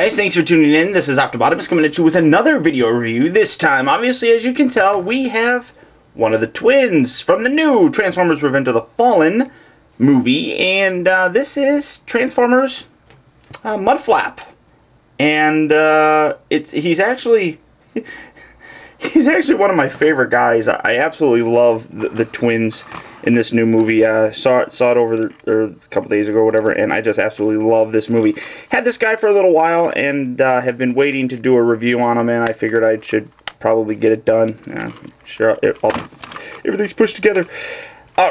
guys, thanks for tuning in. This is Octobotimus coming at you with another video review. This time, obviously, as you can tell, we have one of the twins from the new Transformers Revenge of the Fallen movie. And this is Transformers Mudflap. And he's actually one of my favorite guys. I absolutely love the twins in this new movie. Saw it over a couple days ago or whatever, and I just absolutely love this movie. Had this guy for a little while and have been waiting to do a review on him, and I figured I should probably get it done. Sure, everything's pushed together.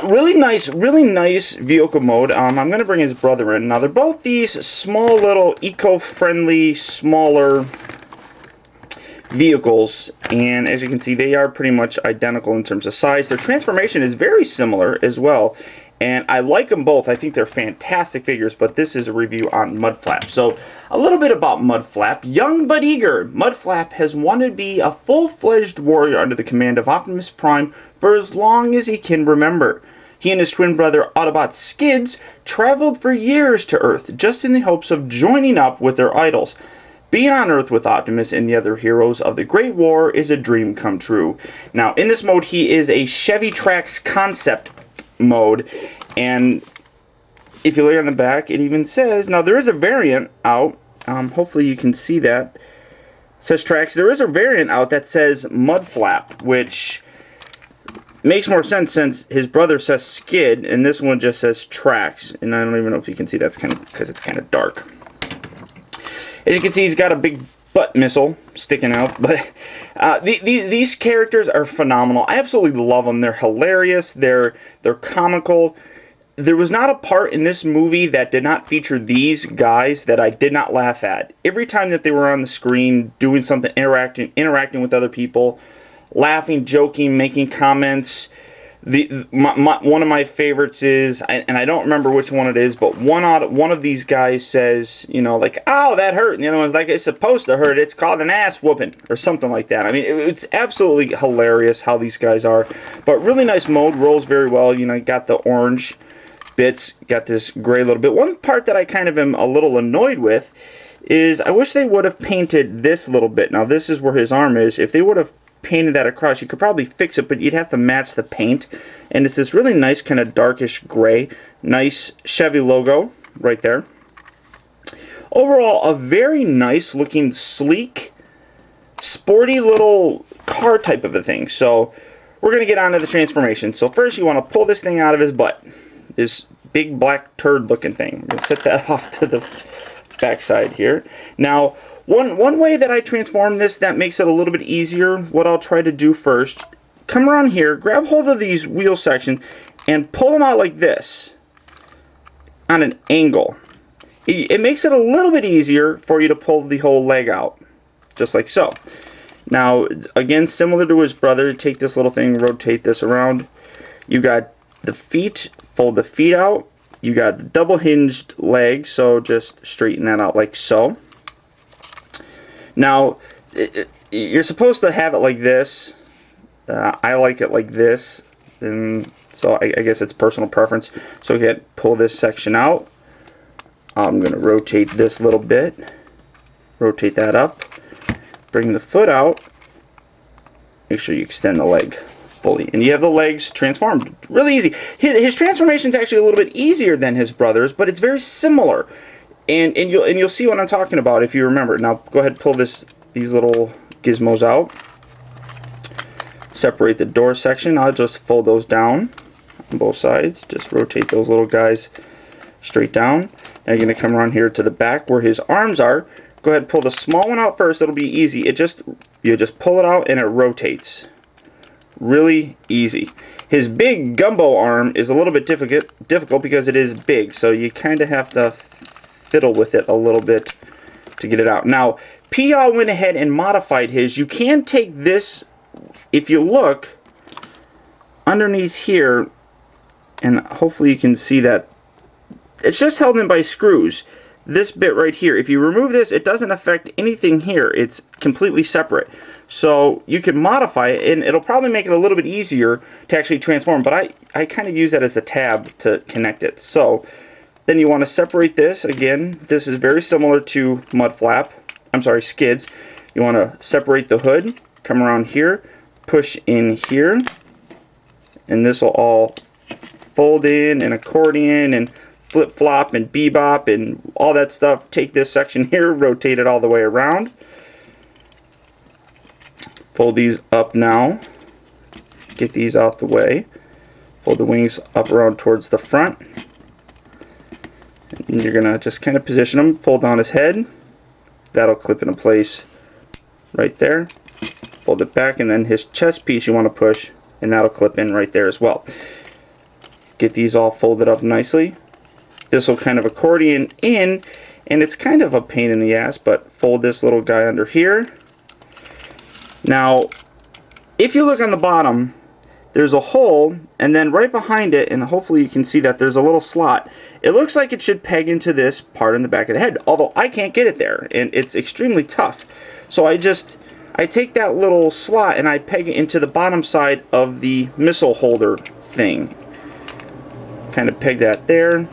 Really nice vehicle mode. I'm going to bring his brother in. Now, they're both these small little eco-friendly, smaller vehicles, and as you can see, they are pretty much identical in terms of size. Their transformation is very similar as well, and I like them both. I think they're fantastic figures, but this is a review on Mudflap. So a little bit about Mudflap. Young but eager, Mudflap has wanted to be a full-fledged warrior under the command of Optimus Prime for as long as he can remember. He and his twin brother Autobot Skids traveled for years to Earth just in the hopes of joining up with their idols. Being on Earth with Optimus and the other heroes of the Great War is a dream come true. Now, in this mode, he is a Chevy Trax concept mode, and if you look on the back, it even says, now there is a variant out, hopefully you can see that, it says Trax. There is a variant out that says Mudflap, which makes more sense since his brother says Skid, and this one just says Trax, and I don't even know if you can see, that's kind of because it's kind of dark. As you can see, he's got a big butt missile sticking out, but these characters are phenomenal. I absolutely love them. They're hilarious. They're comical. There was not a part in this movie that did not feature these guys that I did not laugh at. Every time that they were on the screen doing something, interacting with other people, laughing, joking, making comments. One of my favorites is, and I don't remember which one it is, but one of these guys says, you know, like, "Oh, that hurt," and the other one's like, "It's supposed to hurt. It's called an ass whooping," or something like that. I mean, it's absolutely hilarious how these guys are. But really nice mode, rolls very well. You know, you got the orange bits, got this gray little bit. One part that I kind of am a little annoyed with is I wish they would have painted this little bit. Now, this is where his arm is. If they would have painted that across, you could probably fix it, but you'd have to match the paint, and it's this really nice kind of darkish gray. Nice Chevy logo right there. Overall, a very nice looking, sleek, sporty little car type of a thing. So we're going to get on to the transformation. So first, you want to pull this thing out of his butt, this big black turd looking thing. I'm going to set that off to the backside here. Now, one way that I transform this that makes it a little bit easier, what I'll try to do first, come around here, grab hold of these wheel sections, and pull them out like this on an angle. It makes it a little bit easier for you to pull the whole leg out, just like so. Now, again, similar to his brother, take this little thing, rotate this around. You got the feet, fold the feet out. You got the double hinged leg, so just straighten that out like so. Now, you're supposed to have it like this. I like it like this, and so I guess it's personal preference. So you can pull this section out. I'm going to rotate this little bit. Rotate that up. Bring the foot out. Make sure you extend the leg fully, and you have the legs transformed. Really easy. His transformation is actually a little bit easier than his brother's, but it's very similar. And you'll see what I'm talking about if you remember. Now go ahead and pull these little gizmos out. Separate the door section. I'll just fold those down on both sides. Just rotate those little guys straight down. Now you're going to come around here to the back where his arms are. Go ahead and pull the small one out first. It'll be easy. You just pull it out and it rotates. Really easy. His big gumbo arm is a little bit difficult because it is big, so you kind of have to fiddle with it a little bit to get it out. Now, P.I. went ahead and modified his. You can take this, if you look underneath here, and hopefully you can see that it's just held in by screws. This bit right here, if you remove this, it doesn't affect anything here. It's completely separate. So you can modify it, and it'll probably make it a little bit easier to actually transform, but I kind of use that as the tab to connect it. So then you want to separate this. Again, this is very similar to Mudflap. I'm sorry, skids. You want to separate the hood, come around here, push in here, and this will all fold in and accordion and flip-flop and bebop and all that stuff. Take this section here, rotate it all the way around. Fold these up now. Get these out the way. Fold the wings up around towards the front. And you're going to just kind of position them. Fold down his head. That'll clip into place right there. Fold it back, and then his chest piece you want to push, and that'll clip in right there as well. Get these all folded up nicely. This will kind of accordion in, and it's kind of a pain in the ass, but fold this little guy under here. Now, if you look on the bottom, there's a hole, and then right behind it, and hopefully you can see that there's a little slot. It looks like it should peg into this part in the back of the head, although I can't get it there, and it's extremely tough. So I take that little slot and I peg it into the bottom side of the missile holder thing. Kind of peg that there,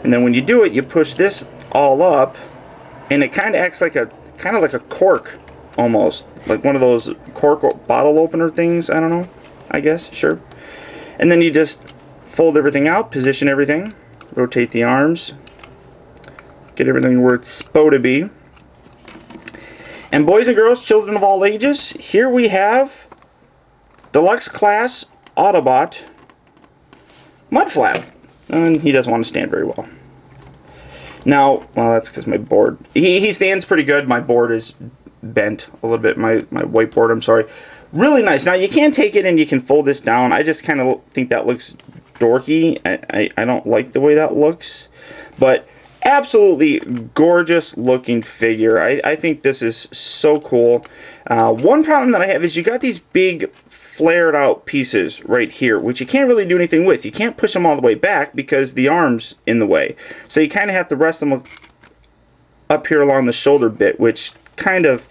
and then when you do it, you push this all up, and it kind of acts like a cork, almost like one of those cork bottle opener things. I don't know, I guess, sure. And then you just fold everything out, position everything, rotate the arms, get everything where it's supposed to be. And boys and girls, children of all ages, here we have Deluxe Class Autobot Mudflap. And he doesn't want to stand very well. Now, well, that's because my board, he stands pretty good. My board is bent a little bit, my whiteboard, I'm sorry. Really nice. Now, you can take it and you can fold this down. I just kind of think that looks dorky. I don't like the way that looks. But absolutely gorgeous looking figure. I think this is so cool. One problem that I have is you got these big flared out pieces right here, which you can't really do anything with. You can't push them all the way back because the arm's in the way. So you kind of have to rest them up here along the shoulder bit, which kind of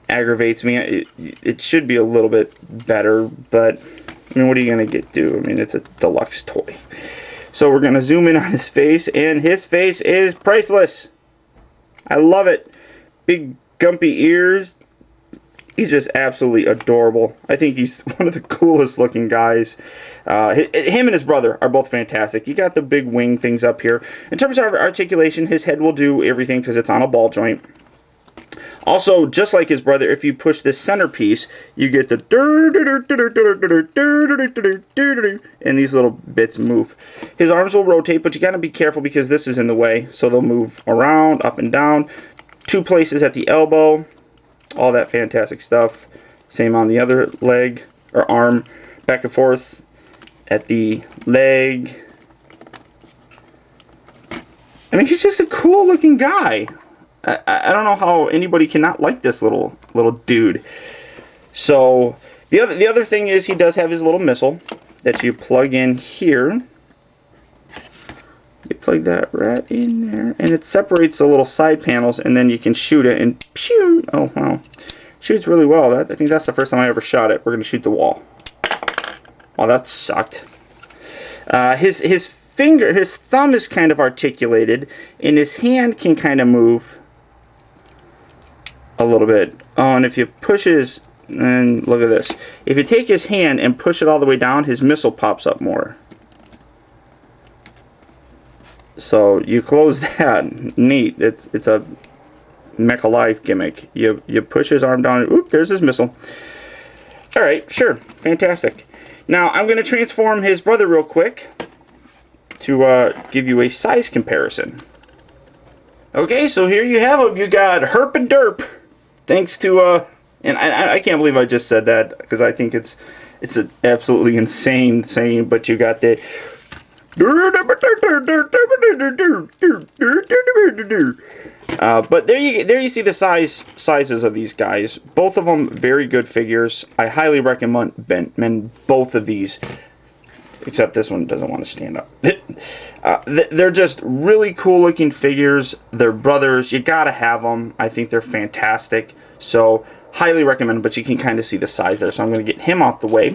aggravates me. It should be a little bit better, but I mean, what are you going to do? I mean, it's a deluxe toy. So we're going to zoom in on his face, and his face is priceless. I love it. Big gumpy ears. He's just absolutely adorable. I think he's one of the coolest looking guys. Him and his brother are both fantastic. You got the big wing things up here. In terms of articulation, his head will do everything because it's on a ball joint. Also, just like his brother, if you push this centerpiece, you get the and these little bits move. His arms will rotate, but you gotta be careful because this is in the way, so they'll move around, up and down. 2 places at the elbow, all that fantastic stuff. Same on the other leg or arm, back and forth at the leg. I mean, he's just a cool looking guy. I don't know how anybody cannot like this little dude. So the other thing is he does have his little missile that you plug in here. You plug that right in there, and it separates the little side panels, and then you can shoot it, and pew! Oh wow, shoots really well. I think that's the first time I ever shot it. We're gonna shoot the wall. Oh, that sucked. His thumb is kind of articulated, and his hand can kind of move a little bit. Oh, and if you push his, and look at this. If you take his hand and push it all the way down, his missile pops up more. So you close that. Neat. It's a Mecha Life gimmick. You push his arm down, and oop, there's his missile. Alright, sure. Fantastic. Now, I'm going to transform his brother real quick to give you a size comparison. Okay, so here you have him. You got Herp and Derp. Thanks to, and I can't believe I just said that, because I think it's an absolutely insane saying, but you got the but there you see the sizes of these guys. Both of them very good figures. I highly recommend both of these, except this one doesn't want to stand up. They're just really cool looking figures. They're brothers. You gotta have them. I think they're fantastic. So highly recommend, but you can kind of see the size there. So I'm going to get him out the way.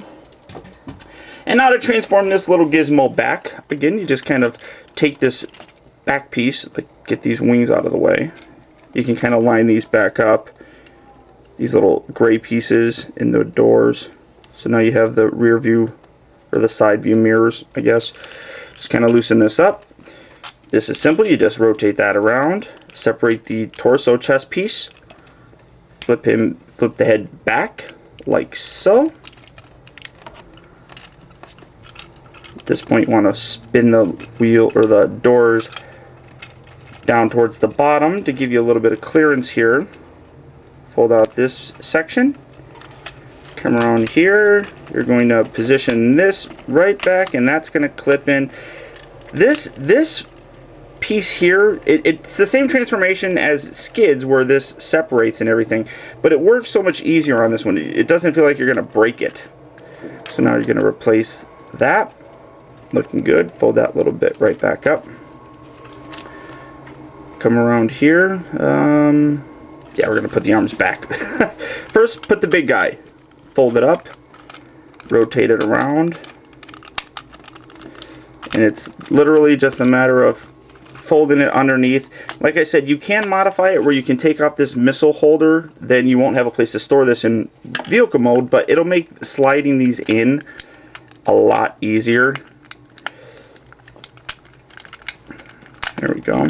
And now to transform this little gizmo back, again, you just kind of take this back piece, like get these wings out of the way. you can kind of line these back up, these little gray pieces in the doors. So now you have the rear view or the side view mirrors, I guess. Just kind of loosen this up. This is simple. You just rotate that around, separate the torso chest piece, flip the head back like so. At this point you want to spin the wheel or the doors down towards the bottom to give you a little bit of clearance here. Fold out this section. Come around here. You're going to position this right back, and that's going to clip in. This piece here, it's the same transformation as skids where this separates and everything, but it works so much easier on this one. It doesn't feel like you're going to break it. So now you're going to replace that. Looking good. Fold that little bit right back up. Come around here. Yeah, we're going to put the arms back. First, put the big guy. Fold it up. Rotate it around. And it's literally just a matter of folding it underneath. Like I said, you can modify it where you can take off this missile holder. Then you won't have a place to store this in vehicle mode, but it'll make sliding these in a lot easier. There we go.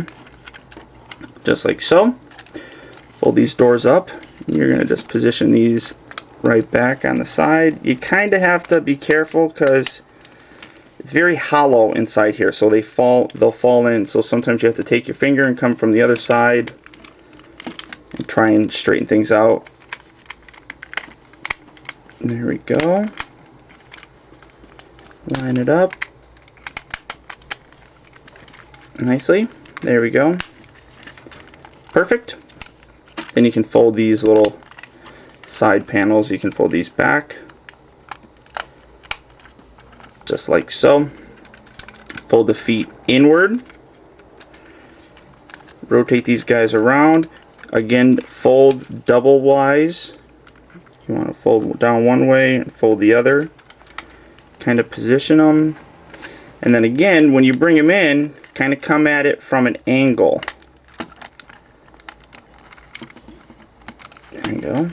Just like so. Fold these doors up. You're going to just position these right back on the side. You kind of have to be careful because it's very hollow inside here, so they'll fall in. So sometimes you have to take your finger and come from the other side and try and straighten things out. There we go. Line it up nicely. There we go. Perfect. Then you can fold these little side panels. You can fold these back just like so. Fold the feet inward. Rotate these guys around. Again, fold double wise. You want to fold down one way and fold the other. Kind of position them. And then again, when you bring them in, kind of come at it from an angle. There you go.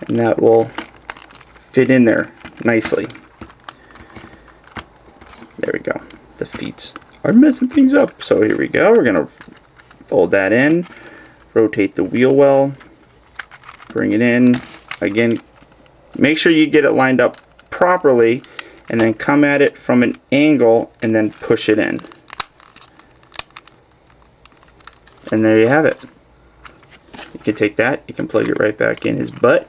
And that will fit in there nicely. There we go. The feet are messing things up. So here we go. We're going to fold that in. Rotate the wheel well. Bring it in. Again, make sure you get it lined up properly. And then come at it from an angle and then push it in. And there you have it. You can take that, you can plug it right back in his butt.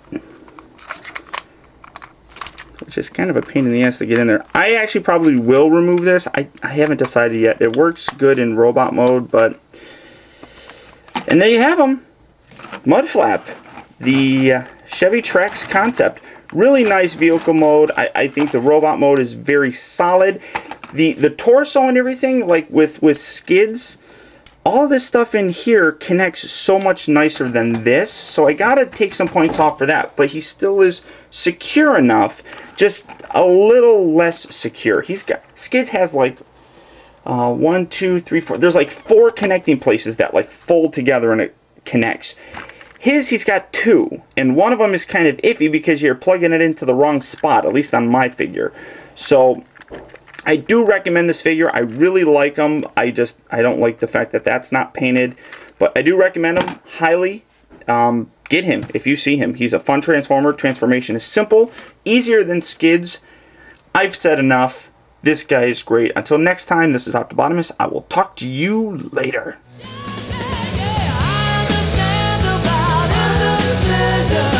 Which is kind of a pain in the ass to get in there. I actually probably will remove this. I haven't decided yet. It works good in robot mode, but... And there you have them. Mudflap. The Chevy Trax concept. Really nice vehicle mode. I think the robot mode is very solid. The torso and everything, like with skids, all this stuff in here connects so much nicer than this. So I gotta take some points off for that. But he still is secure enough, just a little less secure. Skids has like 1, 2, 3, 4. There's like 4 connecting places that like fold together and it connects. He's got 2, and one of them is kind of iffy because you're plugging it into the wrong spot, at least on my figure. So I do recommend this figure. I really like them. I don't like the fact that that's not painted, but I do recommend him highly. Get him if you see him. He's a fun transformer. Transformation is simple, easier than skids. I've said enough. This guy is great. Until next time, this is Optibotimus. I will talk to you later. Pleasure.